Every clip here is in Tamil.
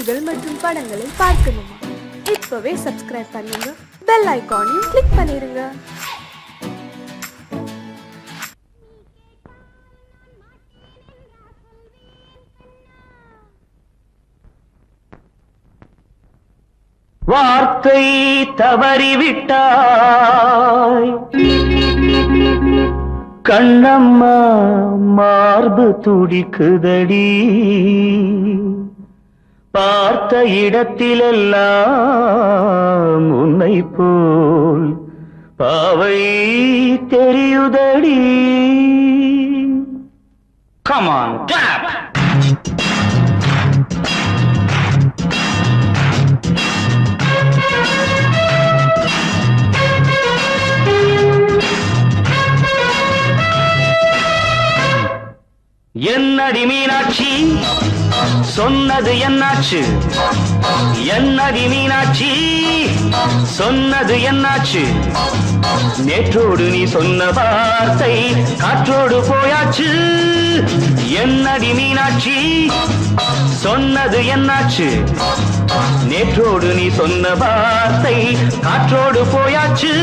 பாடல்கள் மற்றும் படங்களை பார்க்கணுமா? இப்பவே சப்ஸ்கிரைப் பண்ணுங்க, பெல் ஐகானையும் கிளிக் பண்ணிருங்க. வார்த்தை தவறிவிட்டாய் கண்ணம்மா, மார்பு துடிக்குதடி. பார்த்த இடத்திலெல்லாம் உன்னை போல் பாவை தெரியுதடி. Come on, clap! என்னடி மீனாட்சி, சொன்னது என்னாச்சு? என்னடி மீனாட்சி, சொன்னது என்னாச்சு? நேற்றோடு நீ சொன்ன வார்த்தை காற்றோடு போயாச்சு. என்னடி மீனாட்சி, சொன்னது என்னாச்சு? நேற்றோடு நீ சொன்ன வார்த்தை காற்றோடு போயாச்சு.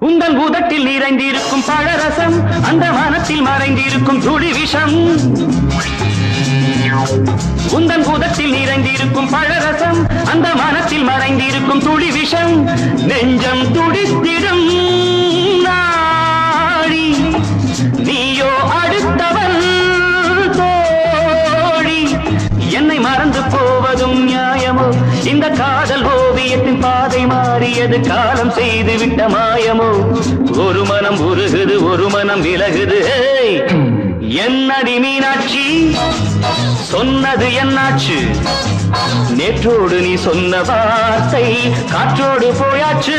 உந்தன் பூதத்தில் நிறைந்திருக்கும் பழரசம், அந்த வானத்தில் மறைந்திருக்கும் துளி விஷம். உந்தன் பூதத்தில் நிறைந்திருக்கும் பழரசம், அந்த வானத்தில் மறைந்திருக்கும் துளி விஷம். நெஞ்சம் துடித்திடும் நாடி, நீயோ அடுத்தவன் தோழி. என்னை மறந்து போவதும் நியாயமோ? இந்த காதல் ஓவியத்தின் பாதை மாறியது, காலம் செய்து விட்ட மாயமோ? ஒரு மனம் உருகுது, ஒரு மனம் விலகுது. என்னடி மீனாட்சி, சொன்னது என்னாச்சு? நேற்றோடு நீ சொன்ன வார்த்தை காற்றோடு போயாச்சு.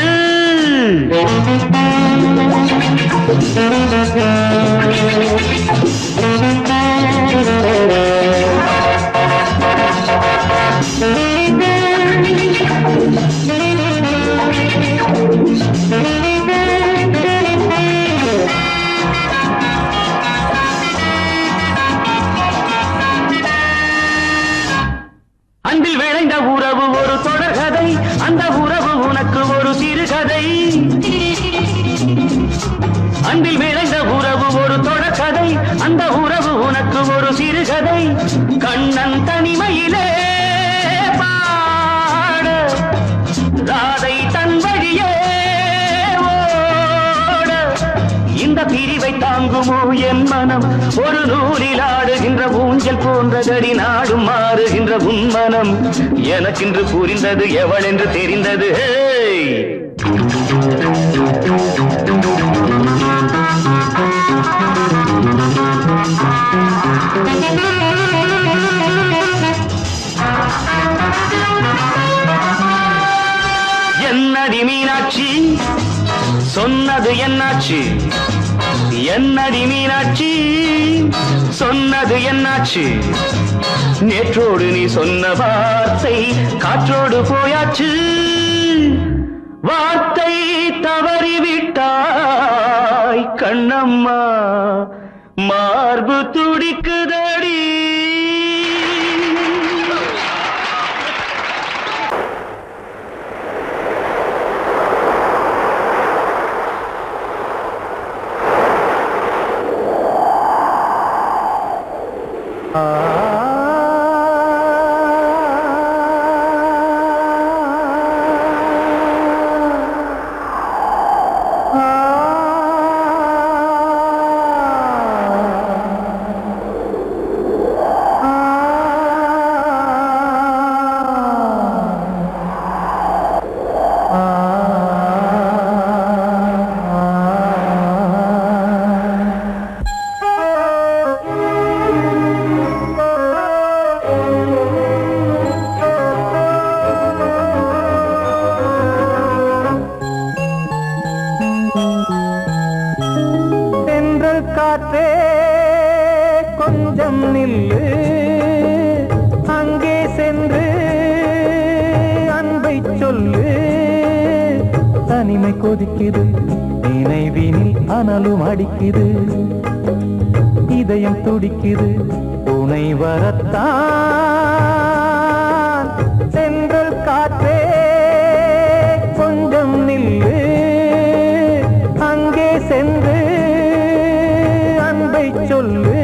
அன்பில் விளைந்த உறவு ஒரு தொடர்கதை, அந்த உறவு உனக்கு ஒரு சிறுகதை. அன்பில் விளைந்த உறவு ஒரு தொடர்கதை, அந்த உறவு உனக்கு ஒரு சிறுகதை. கண்ணன் தனிமையிலே பாட, ராதை தன் வழியே ஓட. இந்த பிரிவை தாங்குமோ என் மனம்? ஒரு நூலில் ஆடுகின்ற ஊஞ்சல் போன்றதடி, நாடும் மாறுகின்ற உன்மனம். எனக்கென்று புரிந்தது எவள் என்று தெரிந்தது. என்னடி மீனாட்சி, சொன்னது என்னாச்சு? என்னடி மீனாட்சி, சொன்னது என்னாச்சு? நேற்றோடு நீ சொன்ன வார்த்தை காற்றோடு போயாச்சு. வார்த்தை தவறிவிட்டாய் கண்ணம்மா, மார்பு துடிக்குதடி. சொல்லு. தனிமை கொதிக்குது, நினைவினில் அனலும் அடிக்குது, இதயம் துடிக்குது, துணை வரத்தான். சென்றல் காற்றே கொஞ்சம் நில்லு, அங்கே சென்று அன்பை சொல்லு.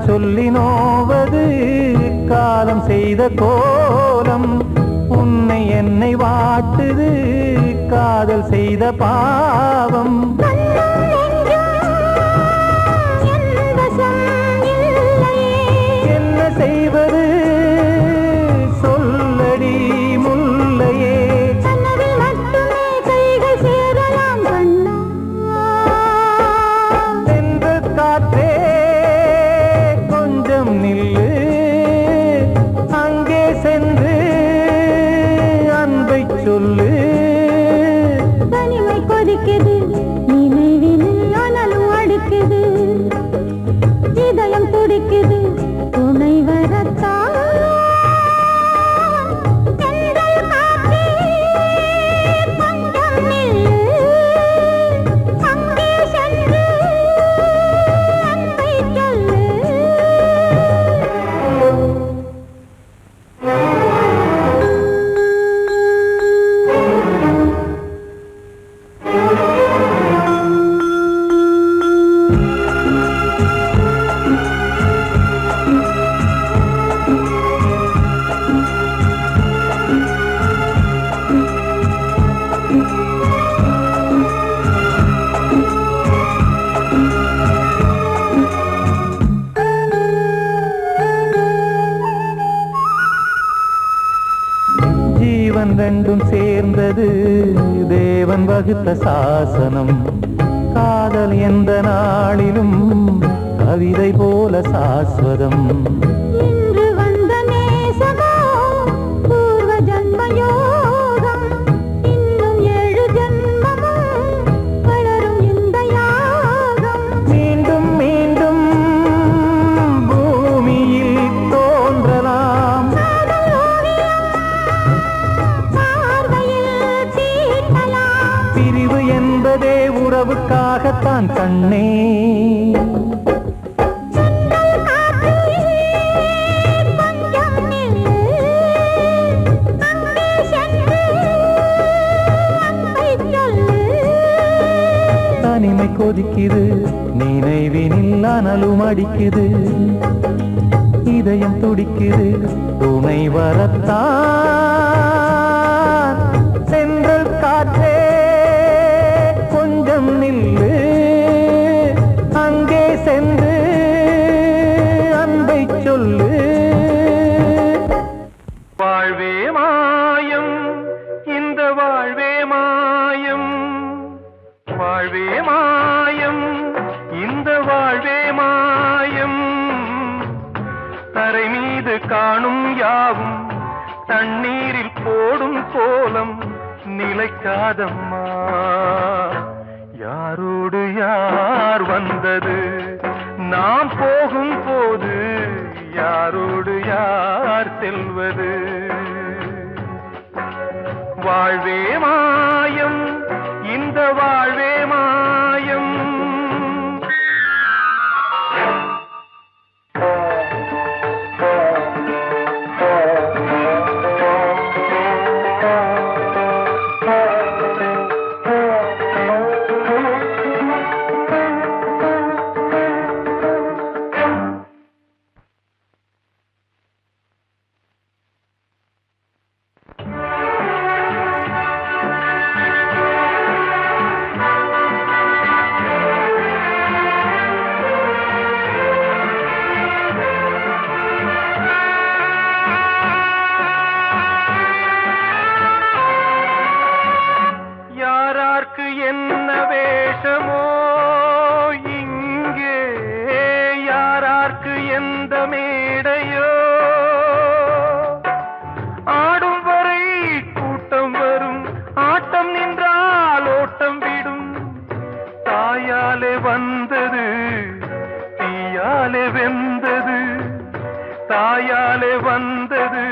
சொல்லி நோவது காலம் செய்த கோலம், உன்னை என்னை வாட்டுது காதல் செய்த பாவம். என்ன செய்வது சொல்லடி முல்லையே. சென்று காற்றே நில்லு, அங்கே சென்று அன்பை சொல்லு. தனிமை கொதிக்குது, நினைவினில் அனலும் அடிக்குது, இதயம் துடிக்குது, துணை வரத்தான். ஜீவன் ரெண்டும் சேர்ந்தது தேவன் வகுத்த சாசனம். காதல் எந்த நாளிலும் கவிதை போல சாஸ்வதம். இன்று வந்த நேசமோ பூர்வ ஜன்மயோகம், இன்னும் 7 ஜன்மமும் வளரும் இந்த யாகம். மீண்டும் மீண்டும் பூமியில் தோன்றலாம், பிரிவு என்பதே உறவுக்காகத்தான் கண்ணே. தனிமை கொதிக்குது, நினைவினில் அனலும் அடிக்குது, இதயம் துடிக்குது, துணை வரத்தான். சென்றல் காற்றே கொஞ்சம் நில்லு, அங்கே சென்று அன்பை சொல்லு. வாழ்வே மாயம், இந்த வாழ்வே மாயம், வாழ்வே மாயம், இந்த வாழ்வே மாயம். தரை மீது காணும் யாவும் தண்ணீரில் போடும் கோலம் நிலைக்காதம்மா. யாரோடு யார் வந்தது நாம் போகும் போது, யாரோடு யார் செல்வது. வாழ்வே மாயம், இந்த வாழ்வே மாயம். யார்க்கு எந்த மேடையோ ஆடும் வரை கூட்டம் வரும் ஆட்டம் நின்றால் ஓட்டம் விடும் தாயாலே வந்தது தீயாலே வெந்தது தாயாலே வந்தது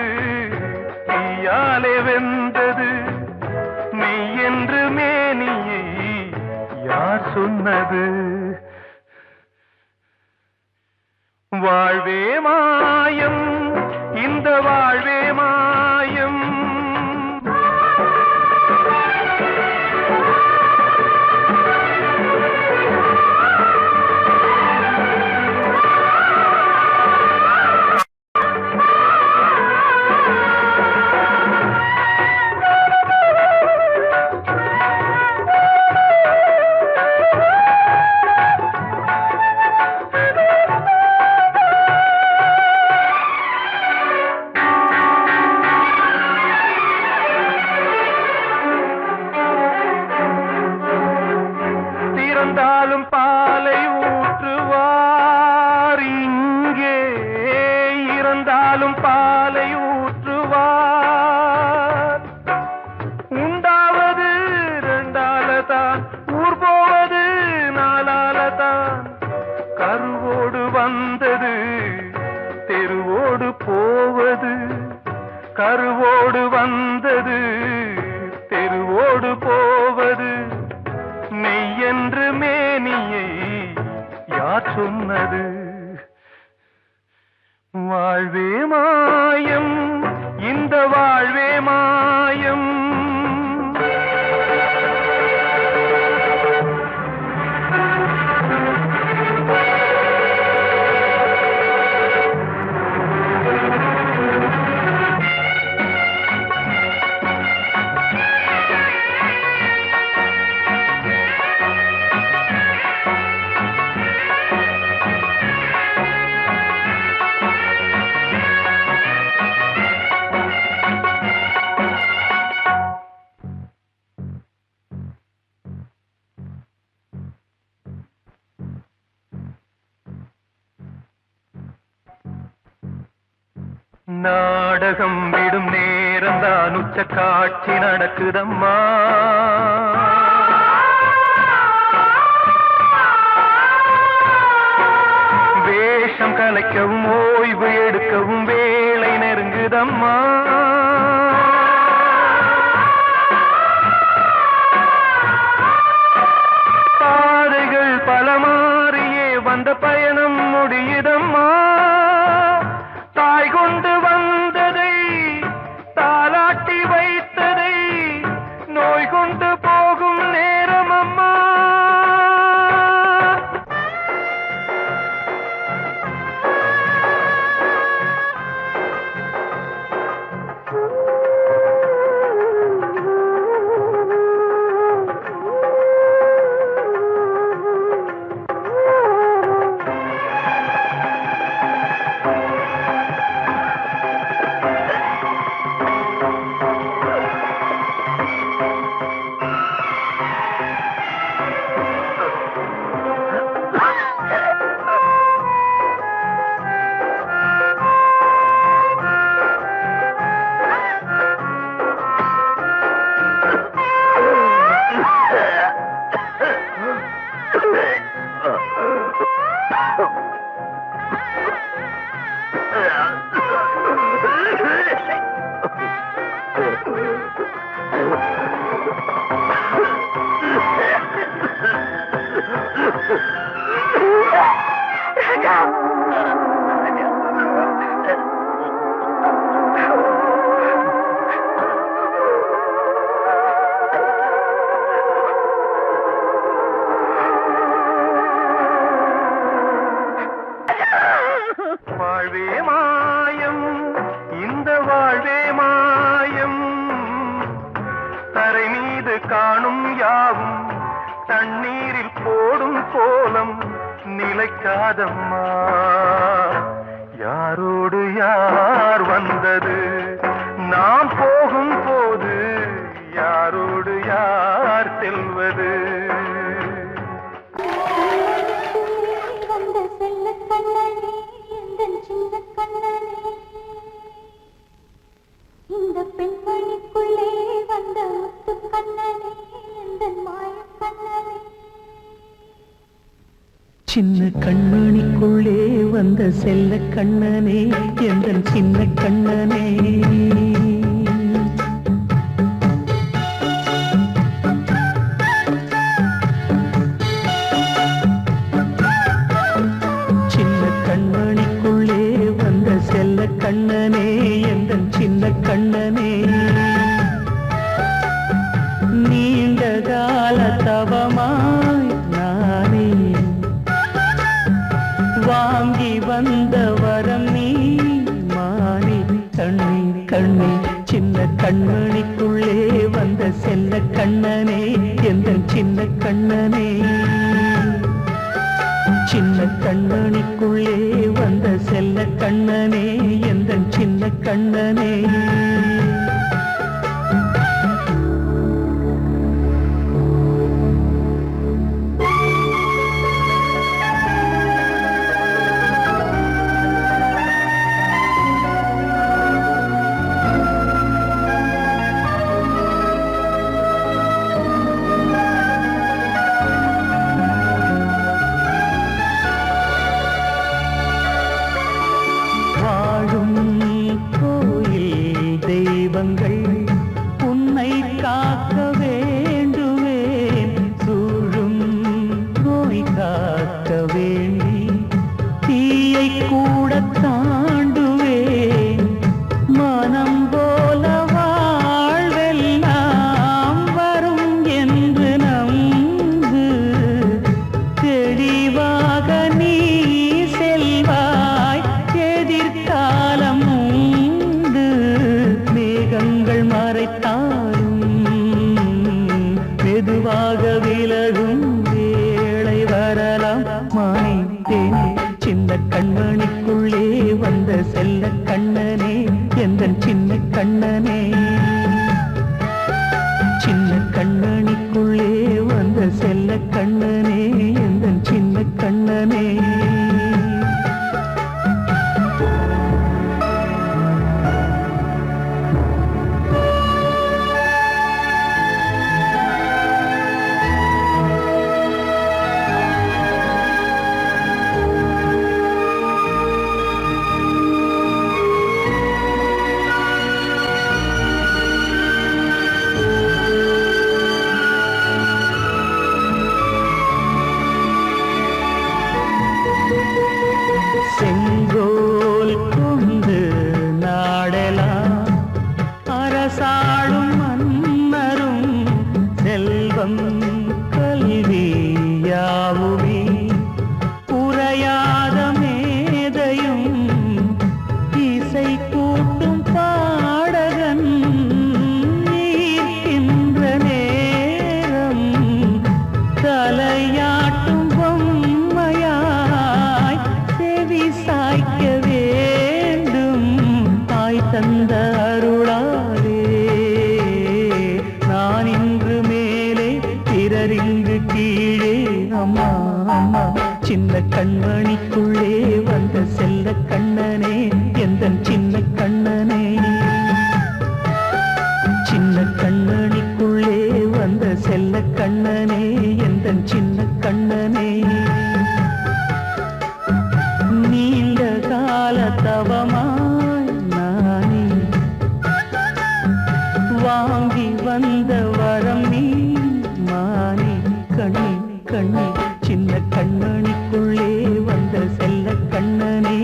தீயாலே வெந்தது மெய் என்று மேனியை யார் சொன்னது வாழ்வே மாயம் இந்த வாழ்வே மாயம் இறந்தாலும் பாலை ஊற்றுவார் இங்கே இறந்தாலும் பாலை ஊற்றுவார் உண்டாவது ரெண்டாலதான் ஊர் போவது நாலாலதான் கருவோடு வந்தது தெருவோடு போவது கருவோடு வந்தது தெருவோடு போவது மெய் என்று மேனியை யார் சொன்னது வாழ்வே மாயம் இந்த வாழ்வே மாயம் நாடகம் விடும் நேரம்தான் உச்ச காட்சி நடக்குதம்மா வேஷம் கலைக்கவும் ஓய்வு எடுக்கவும் வேளை நெருங்குதம்மா பாதைகள் பல மாறியே வந்த பயணம் முடியுதம்மா தாய் கொண்டு வந்ததை தாலாட்டி வைத்ததை நோய் கொண்டு போகும் நேரம் அம்மா வாழ்வே மாயம் இந்த வாழ்வே மாயம் தரை மீது காணும் யாவும் தண்ணீரில் போடும் கோலம் நிலைக்காதம்மா யாரோடு யார் வந்தது நாம் போகும் போது யாரோடு யார் செல்வது வந்த செல்ல கண்ணனே சின்ன கண்மணிக்குள்ளே வந்த செல்ல கண்ணனே எந்தன் சின்ன கண்ணனே சின்ன கண்மணிக்குள்ளே வந்த செல்ல கண்ணனே எந்தன் சின்ன கண்ணனே நீண்ட கால தவமாய் நானே வாங்கி வந்த வரம் நீ மானே கண்ணே கண்ணே சின்ன கண்மணிக்குள்ளே வந்த செல்ல கண்ணனே எந்தன் சின்ன கண்ணனே சின்ன கண்மணிக்குள்ளே வந்த செல்ல கண்ணனே எந்தன் சின்ன கண்ணனே உன்னை காக்க வேண்டுவேன் சூழும் நோய் காக்க வேண்டி தீயை கூட தாண்டுவேன் மனம் போல வாழ்வெல்லாம் வரும் என்று நம்பு தெளிவாக நீ செல்வாய் எதிர்காலம் மேகங்கள் மறைத்தாலும் மெதுவாக விலகும் வேளை வரலாம் மானே சின்ன கண்மணிக்குள்ளே வந்த செல்ல கண்ணனே எந்தன் சின்ன கண்ணனே சின்ன கண்மணிக்குள்ளே வந்த செல்ல கண்ணனே எந்தன் சின்ன கண்ணனே செங்கோல் கொண்டு நாடலாம் அரசாளும் மன்னரும் செல்வம் கல்வியாவுமே உரையாத மேதையும் இசை கூட்டும் பாடகன் ஈர்க்கின்ற நேரம் தலையாட்டும் பொம்மையாய் செவி சாய்க்க வேண்டும் தாய் தந்த அருளாலே நான் இன்று மேலே பிறரிங்கு கீழே அம்மா அம்மா சின்ன கண்மணிக்குள்ளே வந்த செல்ல கண்ணனே எந்தன் சின்ன கண்ணனே சின்ன கண்ணனிக்குள்ளே வந்த செல்ல கண்ணனே எந்தன் சின்ன கண்ணனே நீண்ட கால தவமாய் நானே வாங்கி வந்த வரம் நீ மானே கண்ணே கண்ணே சின்ன கண்ணனிக்குள்ளே வந்த செல்ல கண்ணனே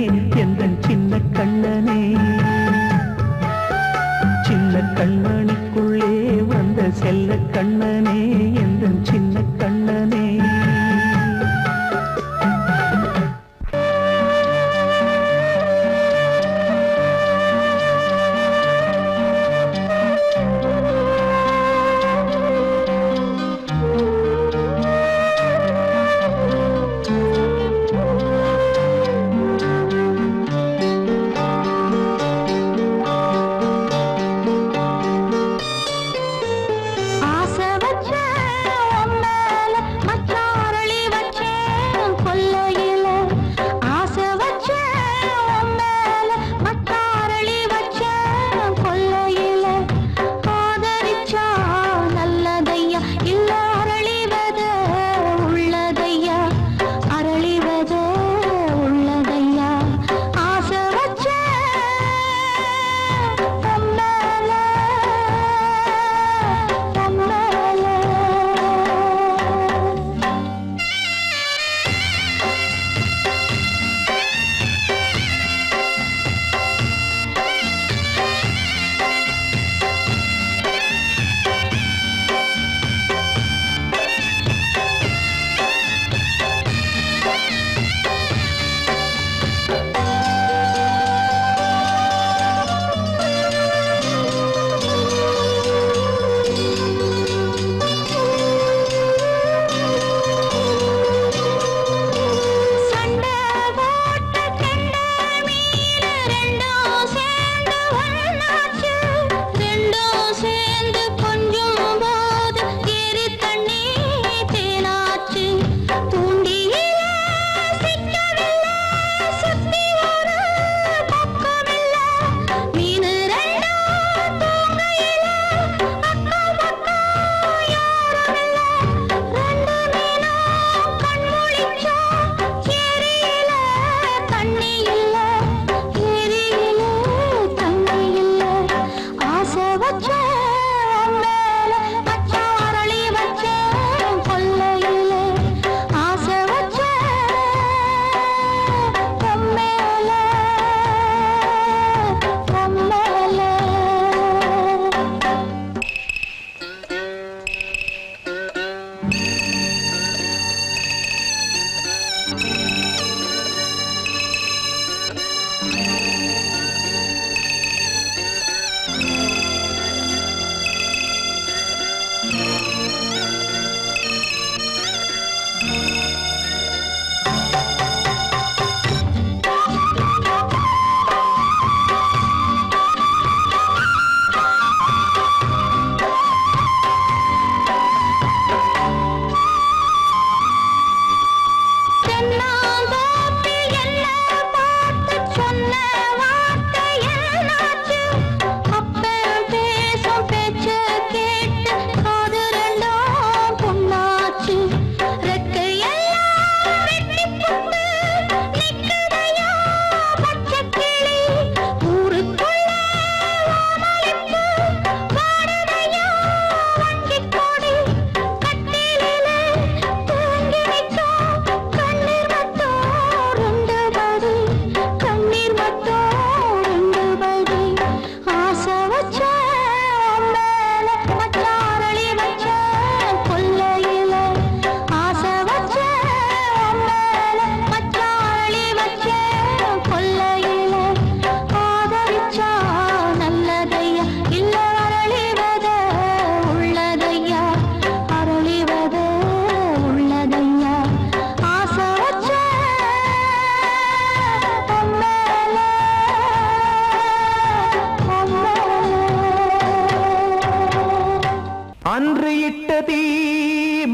அன்று இட்ட தீ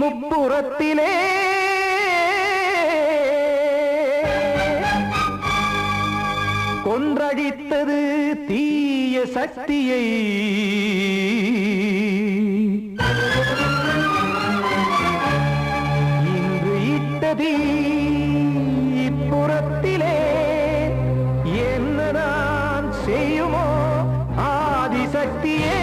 முப்புறத்திலே கொன்றடித்தது தீய சக்தியை இன்று இட்ட தீ இப்புறத்திலே என்னதான் செய்யுமோ ஆதிசக்தியே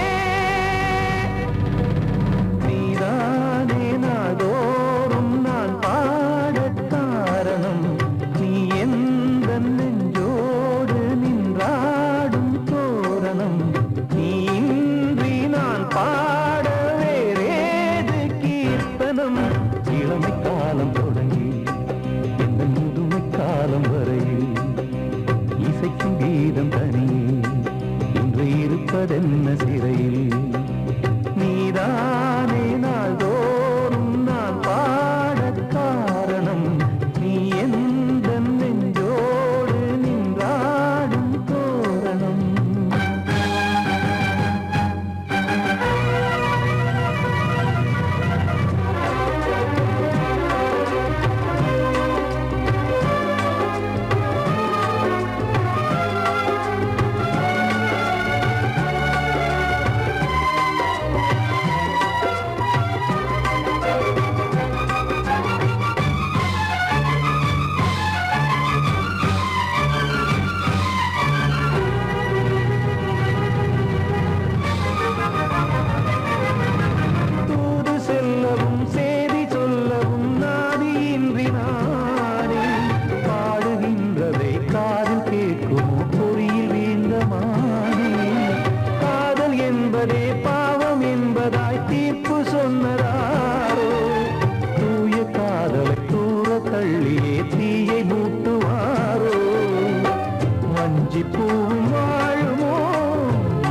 தோறும் நான் பாட காரணம் நீ எந்த நெஞ்சோடு நின்றாடும் தோரணம் நீ இன்றி நான் பாட வேறேது கீர்த்தனம் இளமை காலம் தொடங்கி எந்த முதுமை காலம் வரையில் இசைக்கும் கீதம் தனியே இன்று இருப்பதென்ன சிறையில் நீதானே நாள்தோறும் நான் பாட காரணம் நீ எந்த நெஞ்சோடு நின்றாடும் தோரணம் பாவம் என்பதாய் தீர்ப்பு சொன்னதாரோ தூய காதலை தூர தள்ளியே தீயை மூட்டுவாரோ வஞ்சி பூவும் வாழுமோ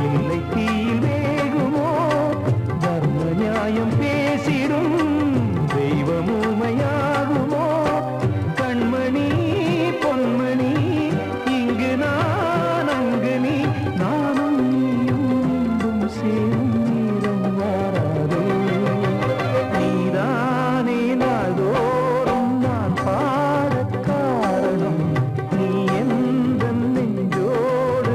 இல்லை தீயில் வேகுமோ தர்ம நியாயம் பேசிடும் தெய்வம் ஊமையாகுமோ கண்மணி பொன்மணி இங்கு நான் அங்கு நீ நானும் சேரும் நீரம் வாராதே நீதானே நாள்தோறும் நான் பாட காரணம் நீ எந்த நெஞ்சோடு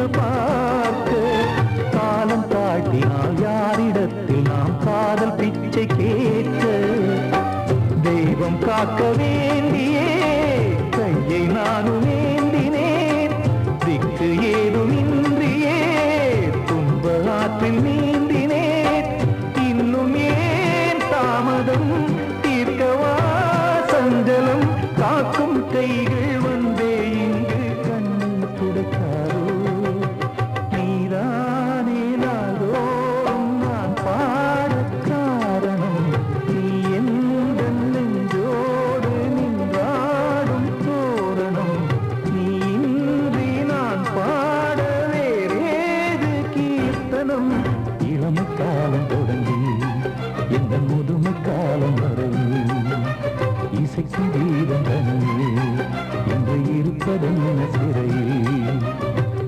கொண்டு பார்க்க காலம் காட்டினால் யாரிடத்தில் நாம் காதல் பிச்சை கேட்க தெய்வம் காக்க வேண்டியே கையை நானும் ஏந்தினேன் திக்கு ஏதுமின்றியே துன்ப ஆற்றில் நீந்தினேன் இன்னும் ஏன் தாமதம் தீர்க்கவா சஞ்சலம் காக்கும் கைகள் வந்தே இங்கு கண்ணீர் துடைக்காரோ நீதானே நாள்தோறும் நான் பாடக் காரணம் நீ எந்த நெஞ்சோடு நின்றாடும் தோரணம் நீ இன்றி நான் பாட வேறேது கீர்த்தனம் இளமை காலம் தொடங்கி எந்த முதுமை காலம் வரை இசைக்கு வீரம் தனியே என்று இருப்பதென்ன சிறையில்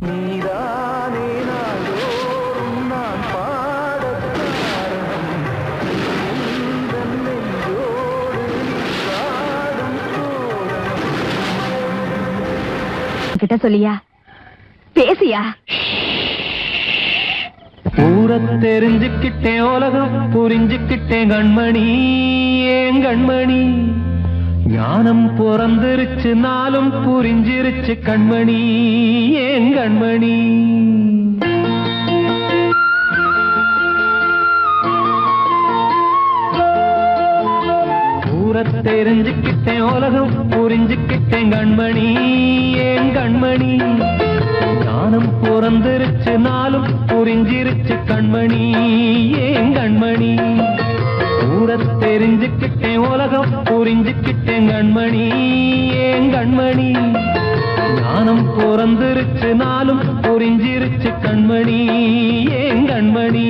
நீதானே நாள்தோறும் நான் பாடக் காரணம் எந்த நெஞ்சோடு நின்றாடும் தோரணம் கிட்ட சொல்லியா பேசியா ஊரை தெரிஞ்சுக்கிட்டேன் உலகம் புரிஞ்சுக்கிட்டேன் கண்மணி ஏன் கண்மணி ஞானம் பிறந்திருச்சு நாளும் புரிஞ்சிருச்சு கண்மணி ஏன் கண்மணி ஊரை தெரிஞ்சுக்கிட்டேன் உலகம் புரிஞ்சுக்கிட்டேன் கண்மணி ஏன் கண்மணி ஞானம் பிறந்திருச்சு நாளும் புரிஞ்சிருச்சு கண்மணி ஏன் கண்மணி ஊரை தெரிஞ்சுக்கிட்டேன் உலகம் புரிஞ்சுக்கிட்டேன் கண்மணி ஏன் கண்மணி ஞானம் பிறந்திருச்சு நாளும் புரிஞ்சிருச்சு கண்மணி ஏன் கண்மணி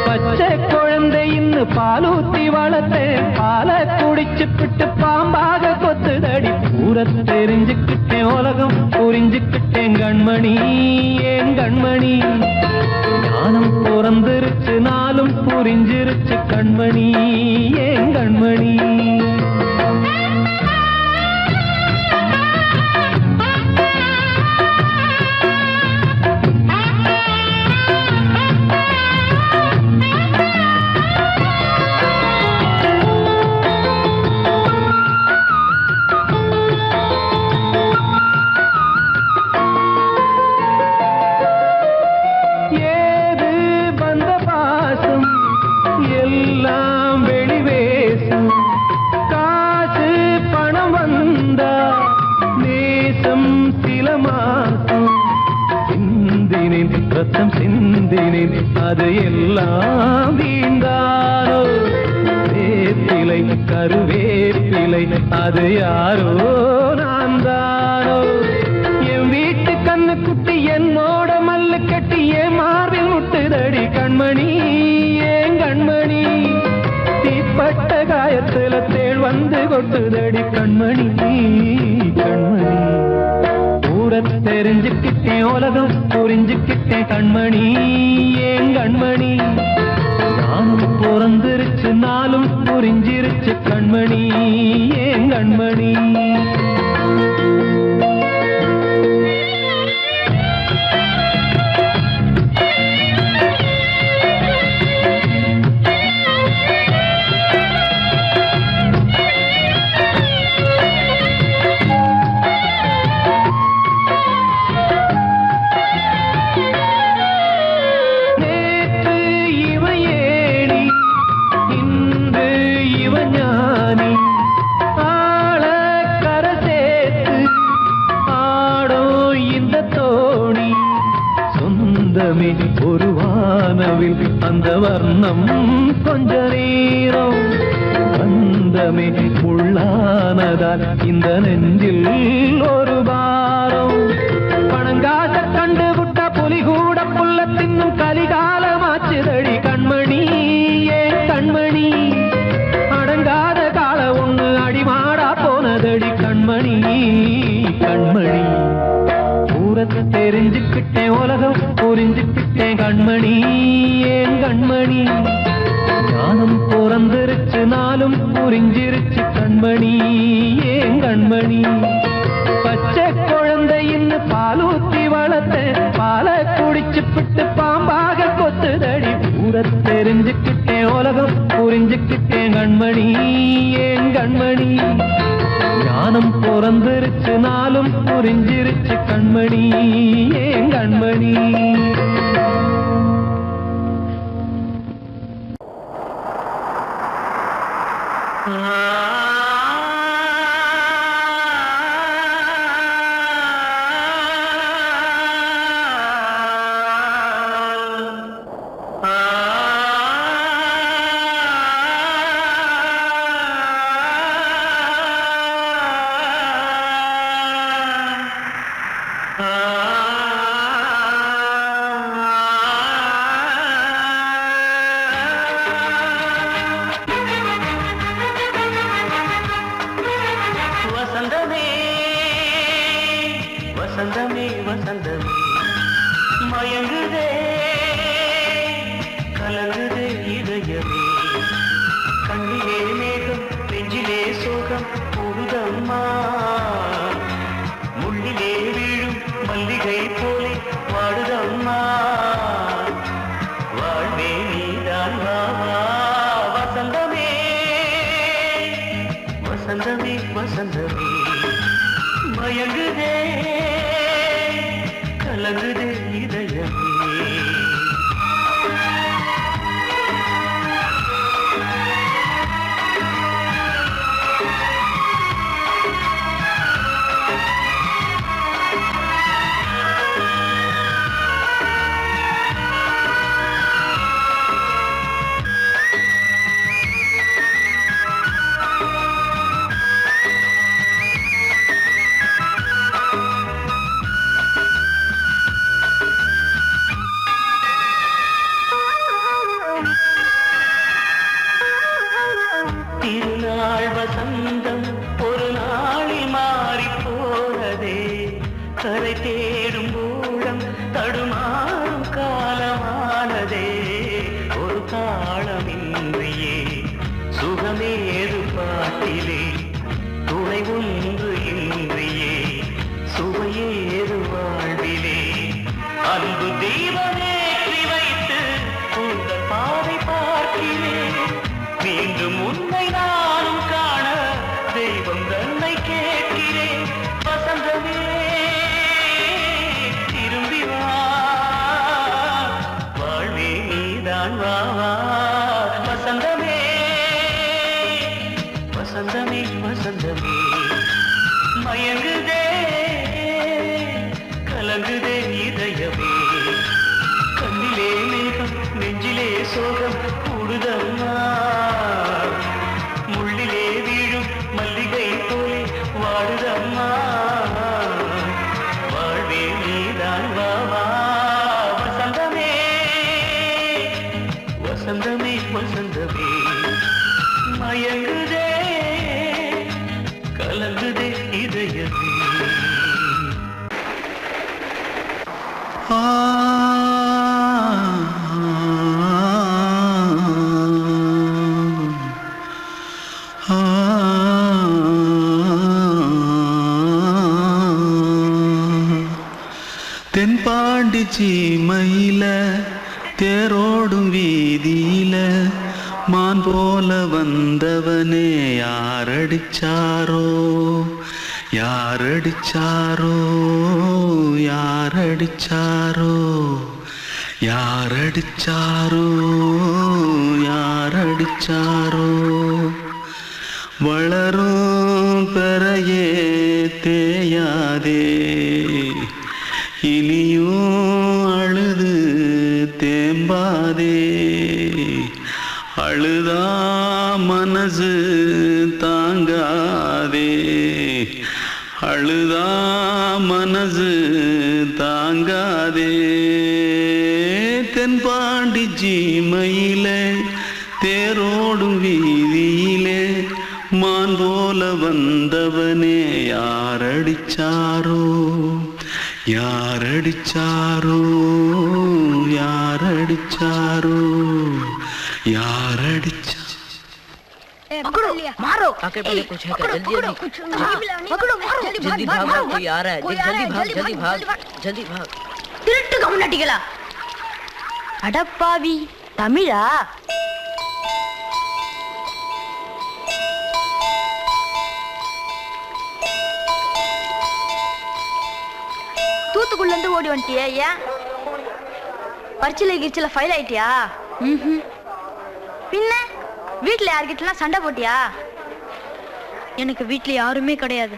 பச்சை குழந்தை இன்னும் பாலூத்தி வளர்த்தேன் பாலை குடிச்சு பிட்டு பாம்பாக கொத்துதடி ஊரை தெரிஞ்சுக்கிட்டேன் உலகம் புரிஞ்சுக்கிட்டேன் கண்மணி ஏன் கண்மணி ஞானம் பிறந்திருச்சு நாளும் புரிஞ்சிருச்சு கண்மணி ஏன் கண்மணி எல்லாம் வெளிவேசும் காசு பணம் வந்தா நேசம் சில மாசம் சிந்தினேன் ரத்தம் சிந்தினேன் அது எல்லாம் வீண்டாரோ வேப்பிலை கருவேப்பிலை அது யாரோ நான் தானோ என் வீட்டு கண்ணு குட்டி என்னோட மல்லு கட்டி என் மார்பில் முட்டுதடி கண்மணி ஏன் கண்மணி தீப்பட்ட காயத்துல தேள் வந்து கொட்டுதடி கண்மணி கண்மணி ஊரை தெரிஞ்சுக்கிட்டேன் உலகம் புரிஞ்சுக்கிட்டேன் கண்மணி ஏன் கண்மணி நானும் பிறந்திருச்சு நாளும் புரிஞ்சிருச்சு கண்மணி ஏன் கண்மணி ஒரு வானவில் அந்த வர்ணம் கொஞ்ச நேரம் வந்தமே உள்ளானதால் இந்த நெஞ்சில் ஒரு பாரம் பணங்காச கண்டு விட்ட புலி கூட புல்ல தின்னும் கலிகாலமாச்சுதடி கண்மணி ஏன் கண்மணி அடங்காத கால ஒண்ணு அடிமாடா போனதடி கண்மணி கண்மணி ஊரத்தை தெரிஞ்சுக்கிட்டேன் உலகம் புரிஞ்சுக்கிட்டேன் கண்மணி ஏன் கண்மணி ஞானம் பிறந்திருச்சு நாளும் புரிஞ்சிருச்சு கண்மணி ஏன் கண்மணி பச்சை குழந்தை இன்னும் பாலூத்தி வளர்த்தேன் கண்மணி ஏன் கண்மணி ஞானம் பிறந்திருச்சு நாளும் புரிஞ்சிருச்சு கண்மணி ஏன் கண்மணி வசந்தமே வசந்தமே மயங்குதே கலங்குதே இதயமே கண்ணிலே மேகம் நெஞ்சிலே சோகம் கூடுதம்மா முள்ளிலே வீழும் மல்லிகை போலே வாடுதம்மா வாழ்வே நீதான் வாவா வசந்தமே வசந்தமே வசந்தமே மயங்குதே கலங்குதே இதயமே திருநாள் வசந்தம் ஒரு நாளில் மாறி போனதே கரை தேடும் ஊழம் தடுமாறும் காலமானதே ஒரு காலமின்றியே சுகமேது பாட்டிலே துணை ஒன்று இன்றியே சுவையேது வாழ்விலே அன்பு தீபமேற்றி வைத்து உங்கள் பாதை பார்க்கிறேன் மீண்டும் உன்னை நானும் காண தெய்வம் தன்னை கேட்கிறேன் வசந்தமே திரும்பி வா வாழ்வே நீதான் வா வசந்தமே வசந்தமே வசந்தமே மயங்குதே கலங்குதே இதயமே கண்ணிலே மேகம் நெஞ்சிலே சோகம் கூடுதம்மா முள்ளிலே வீழும் மல்லிகை போலே வாடுதம்மா வாழ்வே நீதான் வா வசந்தமே வசந்தமே வசந்தமே மயங்குதே கலங்குதே இதயமே தென்பாண்டி சீமையில தேரோடும் வீதியில மான் போல வந்தவனே யாரடிச்சாரோ யாரடிச்சாரோ யாரடிச்சாரோ யாரடிச்சாரோ யாரடிச்சாரோ வளரும் பெறையே தேயாதே இனியும் அழுது தேம்பாதே அழுதா மனசு தாங்காதே அழுதா மனசு தாங்காதே தென்பாண்டி சீமையிலே தேரோடும் வீதியிலே மான் போல வந்தவனே யாரடிச்சாரோ யாரடிச்சாரோ யாரடிச்சாரோ யாரடிச்சா पकड़ो मारो आके पहले कुछ है क्या पकड़ो मारो जल्दी भाग कोई आ रहा है जल्दी भाग திருட்டு கம்முனாட்டிகளா அடப்பாவி தமிழா தூத்துக்குள்ள இருந்து ஓடி வந்துட்டியா? ஏன் பரிச்சையில கிரிச்சில ஃபைல் ஆயிட்டியா? பின்ன வீட்டுல யார்கிட்டலாம் சண்டை போட்டியா? எனக்கு வீட்டுல யாருமே கிடையாது.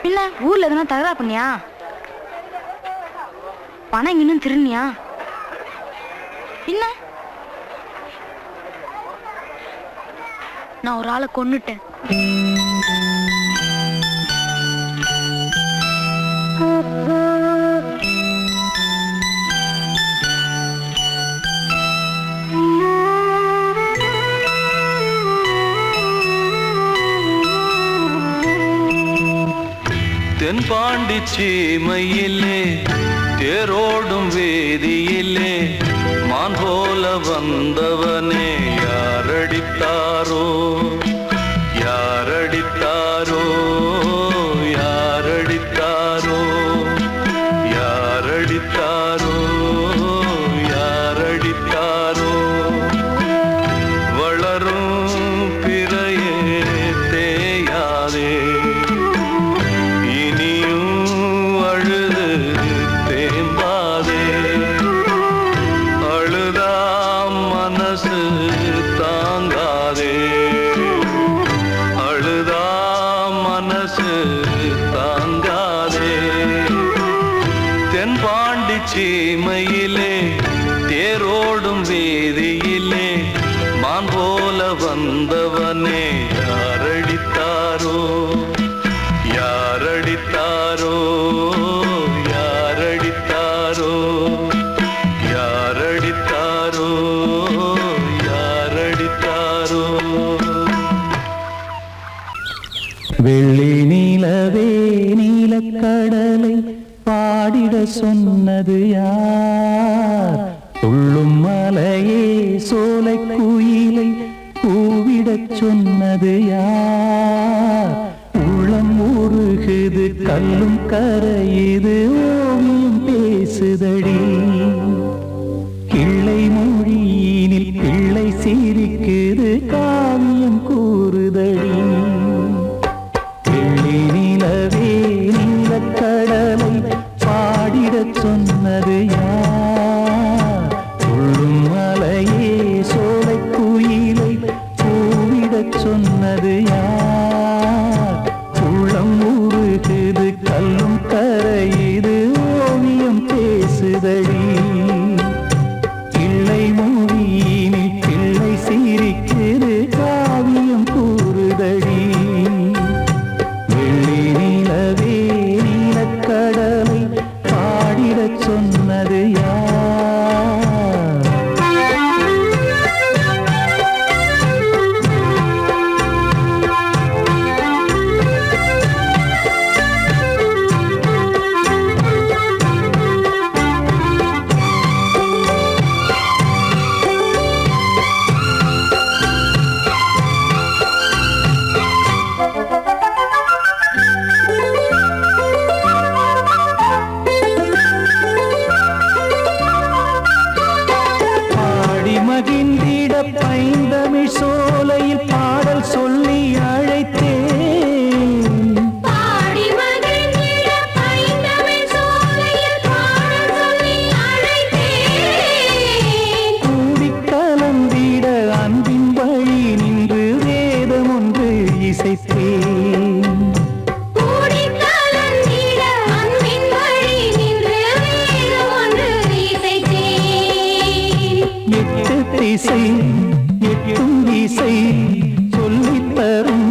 பின்ன ஊர்ல எதனா தகராறு பண்ணியா? பணம் இன்னும் திருநியா? பின்ன நான் ஒரு ஆளை கொன்னுட்டேன். தென்பாண்டி சீமையிலே தேரோடும் வேதியிலே மான் போல வந்தவனே யாரடித்தாரோ யாரடித்தாரோ யாரடித்தாரோ யாரடித்தாரோ யாரடித்தாரோ வளரும் பிறையே தேயாதே சீமையிலே தேரோடும் வேதியிலே மான் போல வந்தவனே யாரடித்தாரோ யாரடித்தாரோ யாரடித்தாரோ யாரடித்தாரோ யாரடித்தாரோ. வெள்ளி நீலவே நீலக்கடலை பாடிட சொன்னது யார்? துள்ளும் மலையே சோலை குயிலை பூவிடச் சொன்னது யார்? உள்ளம் உருகுது கல்லும் கரையுது ஓவியம் பேசுதடி. கிள்ளை மொழியினில் பிள்ளை சிரிக்குது காவியம் கூறுதடி. வெள்ளி நிலவே நீலக்கடலை பாடிடச் சொன்னது யார்? துள்ளும் மலையே சோலை குயிலை பூவிடச் சொன்னது யார்? உள்ளம் உருகுது கல்லும் கரையுது ஓவியம் பேசுதடி. கிள்ளை மொழியினில் பிள்ளை சிரிக்குது காவியம் கூறுதடி. வெள்ளி நிலவே நீலக்கடலை பாடிடச் சொன்னது யார்? மகிழ்ந்திட பைந்தமிழ் சோலையில் பாடல் சொல்லி அழைத்தேன். பாடி மகிழ்ந்திட பைந்தமிழ் சோலையில் பாடல் சொல்லி அழைத்தேன். கூடிக் கலந்திட அன்பின் வழி நின்று வேதம் ஒன்று இசைத்தேன். கூடிக் கலந்திட அன்பின் வழி நின்று வேதம் ஒன்று இசைத்தேன். எட்டு திசை எட்டும் திசை சொல்லித் தரும்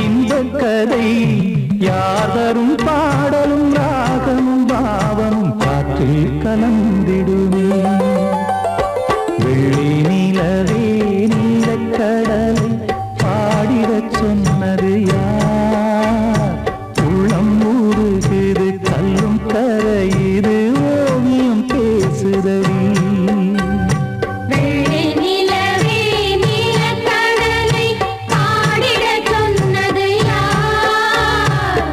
இந்த கதை யாதரும் பாடலும் ராகமும் பாவமும் காற்றில் கலந்திடுமே. வெள்ளி நிலவே நீலக்கடலை பாடிடச் சொன்னது யார்? உள்ளம் ஊறுகுது கல்லும் கரையுது ஓவியம் பேசுதடி. வெள்ளி நிலவே நீலக்கடலை பாடிடச் சொன்னது யார்?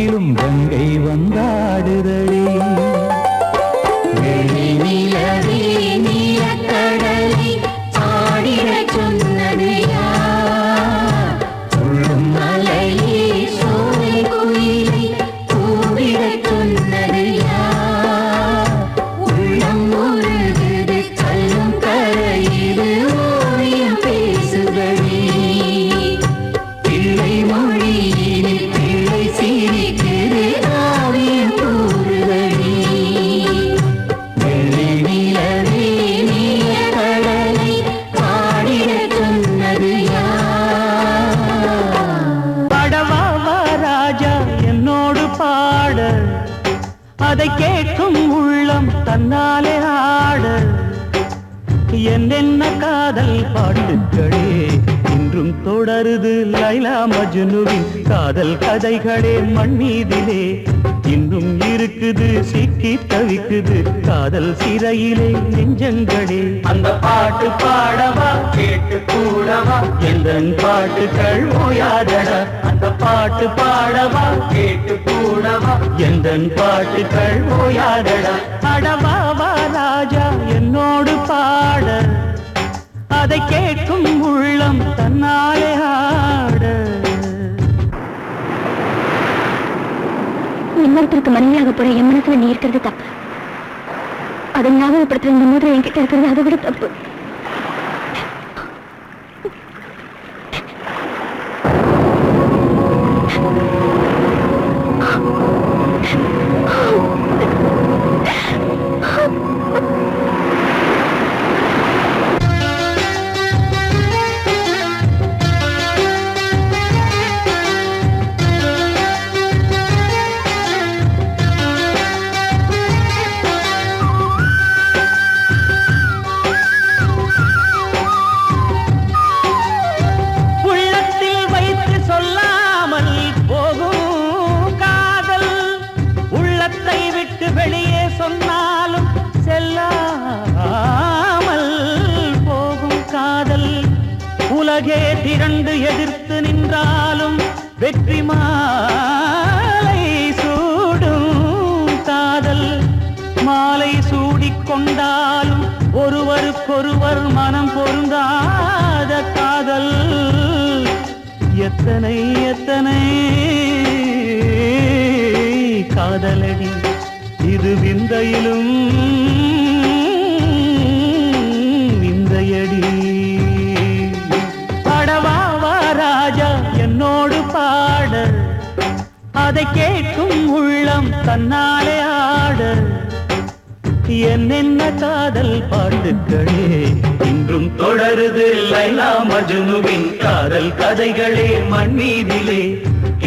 ஆற்றிலும் கங்கை வந்தாடுதடி. வெள்ளி நிலவே நீலக்கடலை பாடிடச் சொன்னது யார்? துள்ளும் மலையே சோலை குயிலை கூவிடச் சொன்னது யார்? உள்ளம் உருகுது கல்லும் கரையுது ஓவியம் பேசுதடி. பிள்ளை மொழியினில் பிள்ளை சிரிக்குது காவியம் கூறுதடி. வெள்ளி நிலவே நீலக்கடலை பாடிடச் சொன்னது யார்? படவாவா ராஜா என்னோடு பாட, அதை கேட்கும் உள்ளம் தன்னாலே ஆட. என்னென்ன காதல் பாட்டுகளே இன்றும் தொடருது லைலா மஜ்னுவின் காதல் கதைகளே மண் மீதிலே. இன்னும் இருக்குது சிக்கி தவிக்குது காதல் சிறையிலே நெஞ்சங்களே. அந்த பாட்டு பாடவா கேட்டு கூடவா எந்தன் பாட்டுகள் ஓயாதடா. அந்த பாட்டு பாடவா கேட்டு கூடவா எந்தன் பாட்டுகள் ஓயாதடா. அடவாவா ராஜா என்னோடு பாட, அதை கேட்கும் உள்ளம் தன்னாலே ஆட. இன்னொருத்தருக்கு மனைவியாக போற என் மனசுல நீ இருக்கிறது தப்பு. அதை ஞாபகப்படுத்துற இந்த மாதிரி என்கிட்ட இருக்கிறது அதை விட தப்பு. உள்ளத்தில் வைத்து சொல்லாமல் போகும் காதல், உள்ளத்தை விட்டு வெளியே சொன்னாலும் செல்லாமல் போகும் காதல். உலகே திரண்டு எதிர்த்து நின்றாலும் வெற்றி மாலை சூடும் காதல். மாலை சூடிக்கொண்டாலும் ஒருவருக்கொருவர் மனம் பொருந்தாத காதல். எத்தனை எத்தனை காதலடி இது விந்தையிலும் விந்தையடி. படவாவா ராஜா என்னோடு பாட, அதை கேட்கும் உள்ளம் தன்னாலே ஆட. என்னென்ன காதல் பாட்டுகளே இன்றும் தொடருது லைலா மஜ்னுவின் காதல் கதைகளே மண் மீதிலே.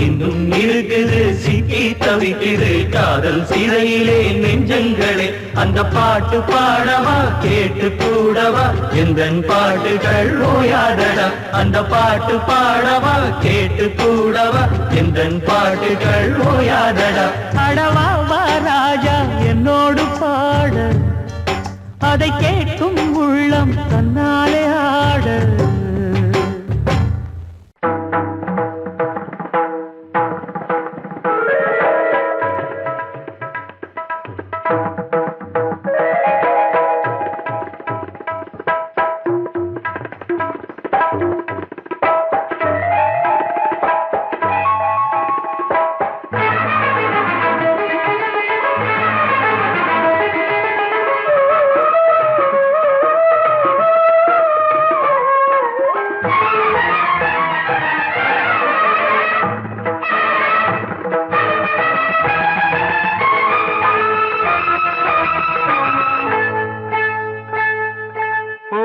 இன்னும் இருக்குது சிக்கி தவிக்குது காதல் சிறையிலே நெஞ்சங்களே. அந்த பாட்டு பாடவா கேட்டு கூடவா எந்தன் பாட்டுகள் ஓயாதடா. அந்த பாட்டு பாடவா கேட்டு கூடவா எந்தன் பாட்டுகள் ஓயாதடா. அடவாவா ராஜா என்னோடு பாட, அதை கேட்கும் உள்ளம் தன்னாலே ஆட.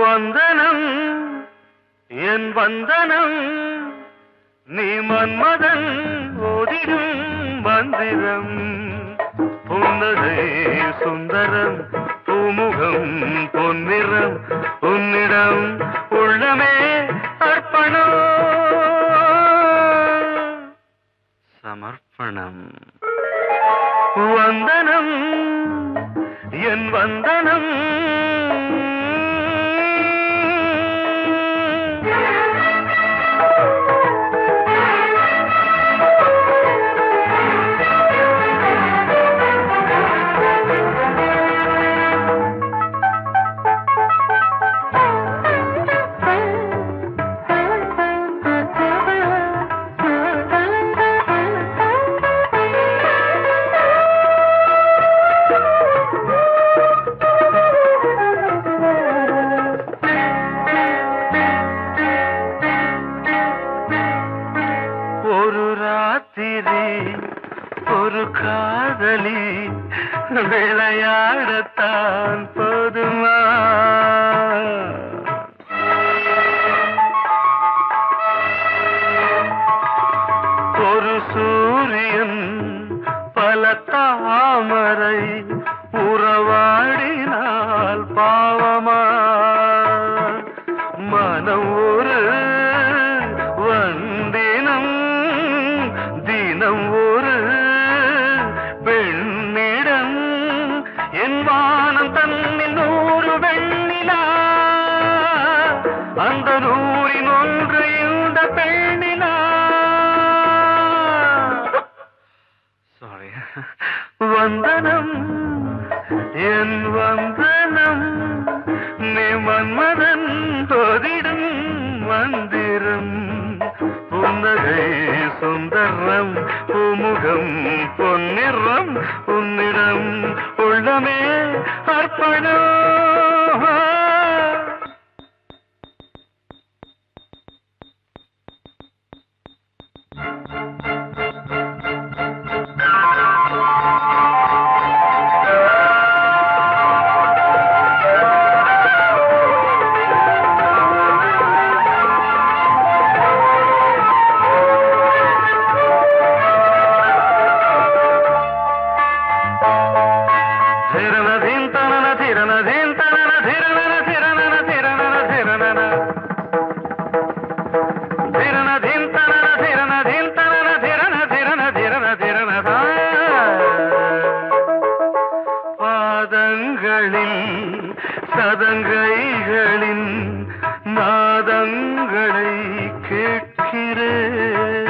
வந்தனம் என் வந்தனம் நீ மன்மதன் ஓதிடும் மந்திரம். புன்னகை சுந்தரம் பூமுகம் பொன்னிறம் உன்னிடம் உள்ளமே அர்ப்பணம் சமர்ப்பணம். வந்தனம் என் வந்தனம் ஒரு காதலி விளையாடத்தான் போதுமா? ஒரு சூரியன் பல தாமரை உறவாடினால் பாவமா? மனம் ஒரு வந்தினம் தினம் ஒரு பெண்ணிடம் என் வானம் தன்னில் 100 வெண்ணிலா அந்த 100இன் ஒன்று இந்த பெண்ணிலா. சாரி. வந்தனம் என் வந்தனம் நீ மன்மதன் தோதிடும் மந்திரம் புன்னகை சுந்தரம் பூமுகம் பொன்னிறம் உன்னிடம் உள்ளமே அர்ப்பணம். சதங்கைகளின் நாதங்களை கேட்கிறேன்.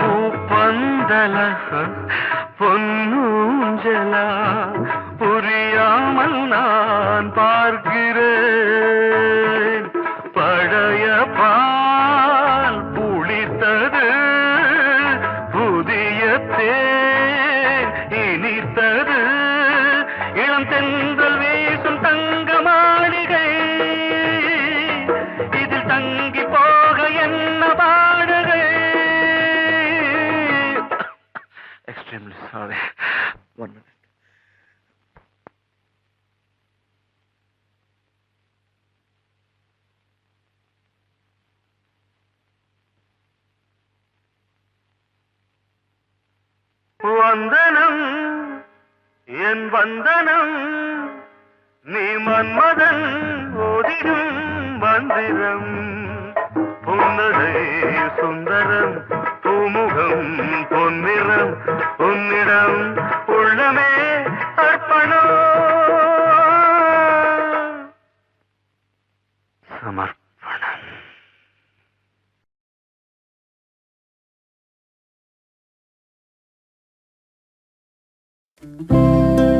பூப்பந்தல பொன்னூஞ்சலா புரியாமல் நான் பார்க்கிறேன். பழைய பால் புளித்தது புதிய தேன் இனித்தது இளம் தென்றல் வீசும் தங்க மாளிகை இதில் தங்கி போக என்ன பாடுகை. Extremely sorry. 1 minute. வந்தனம் என் வந்தனம் நீ மன்மதன் ஓதிடும் மந்திரம் புன்னகை சுந்தரம் பூமுகம் பொன்னிறம் உன்னிடம் உள்ளமே அர்ப்பணம் சமர்ப்பணம். Thank you.